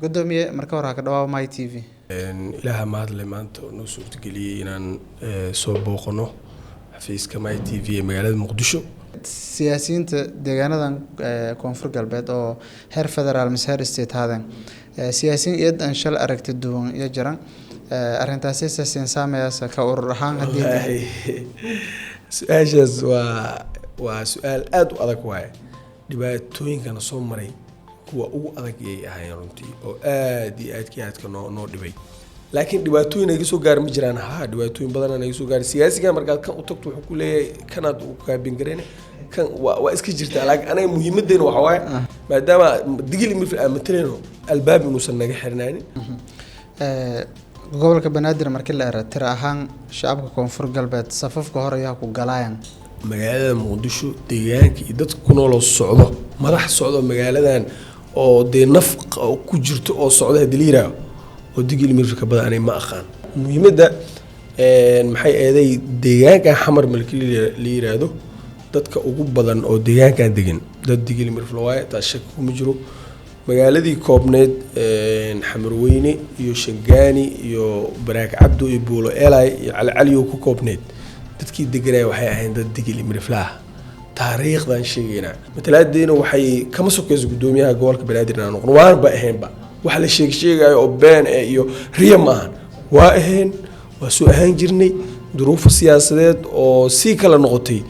قدومي مركو راك دوا ماي تي في إلها مهد لمانت نوسو تقولي إن صوبوقنا حفيز كماي تي في مجال مقدشو سياسيين دجانا كونفور قلبت أو هير فدرال مس هير استيت هذا سياسيين يد إن شاء الله أركت الدون يجرا أرنتاسي سياسيين سامي كأورهان هدي سؤال وسؤال أدو أذك واي dhibaatooyin kana soo maray kuwa ugu adag ay ahaayeen runtii oo aad iyo aad ka noo dhibay laakiin dhibaatooyin ay soo gaar ma jiraan dhibaatooyin badan ay soo gaar siyaasiga markaad kan u tagto wuxuu ku leeyahay kanaad u kaabin gareen kan waa iska jirta laakiin anay muhiimadeena waxa waaye maadaama digil imir amatreeno albaab inuusan naga xirnaanin gobolka banaadir markii la eray tira ahaan shacabka koonfur galbeed safafka hore ayaa ku galayaan magaalada muqdisho deegaanka iyo dadka ku nool socdo madax socdo magaaladan oo de naf ku jirto oo socdo diliira oo digil mirka badan ma aqaan muhiimada maxay eeday deegaanka xamar malkii la yiraahdo dadka ugu badan oo deegaanka degan dad digil mirflo waay ta shak kuma jiro magaaladii koobneed xamar weyne iyo shangaani iyo baraak cabdo iyo buulo elay iyo cali ku koobneed dadkii deganay waxay ahayn dad digil mirflaah taariikhdan sheegayna mataladeena waxay kama sokayso gudoomiyaha gobolka banaadir aan noqon waan ba ahaynba waxa la sheegayo oo been iyo riya ma ahan waa ahayn waa soo ahaan jirnay duruufo siyaasadeed oo si kala noqotay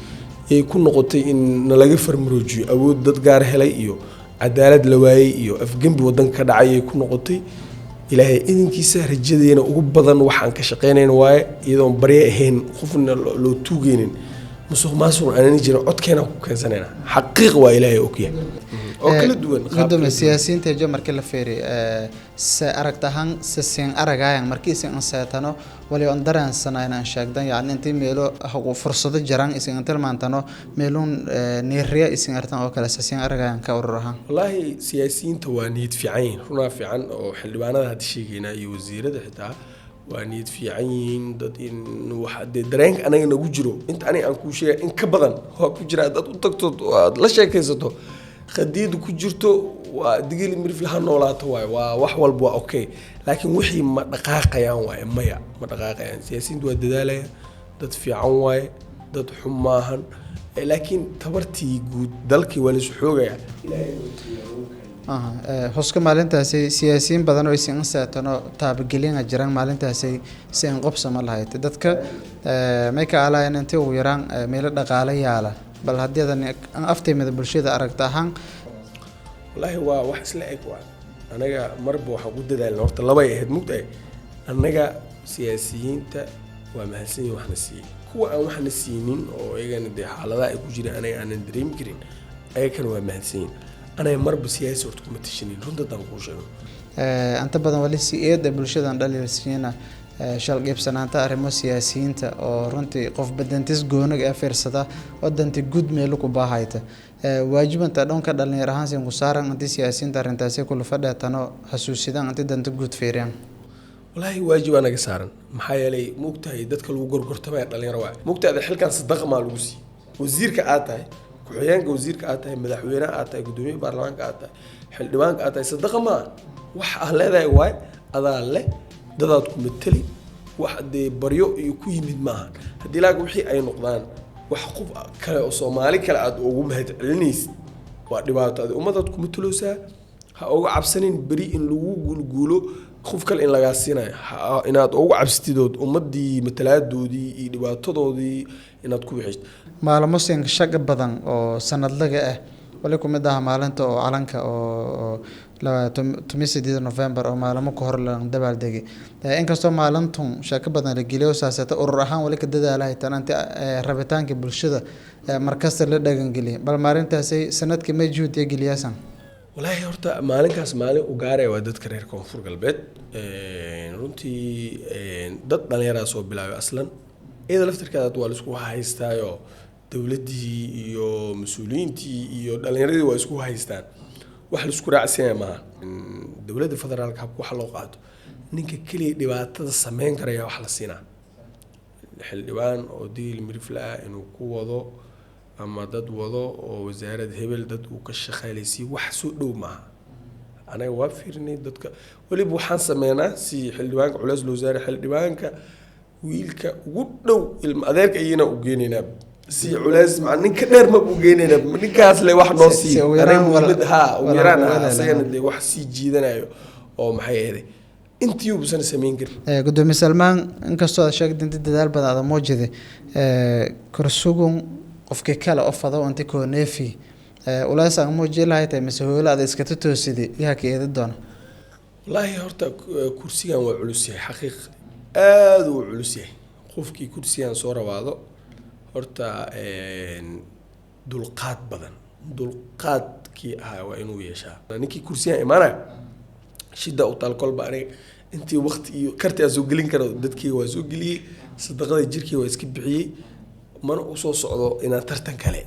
ay ku noqotay in laga farmaroojiyo awood dad gaar helay iyo cadaalad la waayay iyo afgambi wadanka ka dhacay ku noqotay ilaahay idinkiisa rajadeena ugu badan waxaan ka shaqeynayna waaye iyadoo bari ahayn qofna loo tuugeenin musuq maasuq aan jiro codkeena ku keensanayna xaqiiq waa ilaahay okiya oo kala duwan qadam siyaasiyiinta ee markii la feeray aragtahan seen aragayaan markii aan saatano wali on dareensanayna sheegdan yaani intii meelo fursado jiraan isin tilmaantano meelun neeriya isin artan oo kala seen aragayaan ka ururahan wallahi siyaasiyiinta waa niyad fiican runa fiican oo xildhibaanada had sheegayna iyo wasiirada xitaa waa niyad fiican dad in waxa dareenka anaga nagu jiro inta aan ku sheegay in ka badan oo ku jira dad u tagto la sheekaysato qadiid ku jirto waa digil mirflaha noolaato waa wax walba waa okay laakiin wixii ma dhaqaaqayaan waa maya ma dhaqaaqayaan siyaasiyiintu waa dadaalaya dad fiican waay dad xumaahan laakiin tabartii guud dalkii waa la xoogaya xuska maalintaasi siyaasiyiin badan oo isin saatano taabagelin jiraan maalintaasi si aan qobsama lahayd dadka may ka alayeen intii ugu yaraan meel dhaqaale yaala bal haddii aan afteemada bulshada aragta ahaan wallahi waa wax isla eg waa anaga marba waxa ku dadaalna horta laba ay ahayd mugtahay anaga siyaasiyiinta waa mahadsan waxna siiyay kuwa aan waxna siinin oo iyagana de xaaladaha ay ku jiraan anaga aan dareemi karin ayagana waa mahadsan أنا مرة بسياسة ورتكم تشينين رند دانقوشة. أنت بدن ولي سيادة بالشدة ندلي السنين شال جيب سنة أنت أرمو سياسيين تا أو رنتي قف بدن تسجونك أفرسدا ودن تجود ميلوك وباهايته واجب أنت دون كدلني رهانسي مسارا أنت سياسيين تا رنتاسي كل فدا تنو حسوسيدا أنت دن تجود فيريان. والله واجب أنا قصارا محايلي مقتهي دتك الوجر قرتبه دلني رواي مقتهي الحل كان صدق مع الوسي وزير كأتاي كحيان وزير كأتاي مدحوينا أتاي قدومي برلمان كأتاي حلوان كأتاي صدق ما وح أهل هذا واي هذا له دادكم التلي واحد بريو يكوي من معه هدي لاقوا وحي أي نقدان وحقوق كلا صومالي كلا عد وقوم هاد الناس ودبعت هذا ومدادكم التلوسة هأو عبسنين بري إن لو قولوا خوف كل إن لقاسينا إن أو عبستيدود ومدي مثلات دودي دبعت دودي إن تكون عشت ما لمسين شق بدن أو سند لقى ولكم مدها مالنت أو علنك أو لا تمسي دي نوفمبر أو مالمو كهر لان دبال دقي إنك استو مالنتهم شق بدن الجليو ساسة الرحان ولك الددا عليه تنانت ربطان كبلشدة مركز للدقن جلي بل مارين تاسي سنة كم يجود يجلي أسان والله هرتا مالين كاس مالين وقاري ودت كرير كونفور قلبت رنتي دت دليرا سو بلاوي أصلا إذا لفتر كذا طوال اسكو هايستايو دولتي iyo mas'uuliyiintii iyo dhalinyarada waa isku haystaan wax la isku raacsan ma dawladda federaalka habku wax loo qaado ninka kaliya dhibaatada sameyn karaya wax la siinaa xildhibaan oo diil mirifla inuu ku wado ama dad wado oo wasaaradda hebel dad uu ka shaqaaleysay wax soo dhow ma anaga waa fiirinay dadka waliba waxaan sameynaa si xildhibaanka culays loo saaray xildhibaanka wiilka ugu dhow ilma adeerka iyana u geenaynaa si culays ma ninka dheer ma u geenaynaa ninkaas le wax noo sii anaga muhiimad ugu yaraan asagana dee wax sii jiidanayo oo maxay ahayd intii uu busan sameyn karin gudoomiye Salmaan inkastoo aad sheegtay inta dadaal badan aad muujiday kursugun qofka kale oo fado inta ko neefi ulaas aan muujiyo lahayd mas'uuliyad aad iska toosiday yaa ka eedan doona wallahi horta kursigan waa culus yahay xaqiiq aad uu culus yahay qofkii kursigan soo rawaado horta dulqaad badan dulqaadkii waa inuu yeeshaa ninkii kursigan imaanay shida u tal kolba aniga intii waqti iyo karti aan soo gelin karo dadkii waa soo geliyay sadaqada jirkii waa iska bixiyay mana u soo socdo inaan tartan kale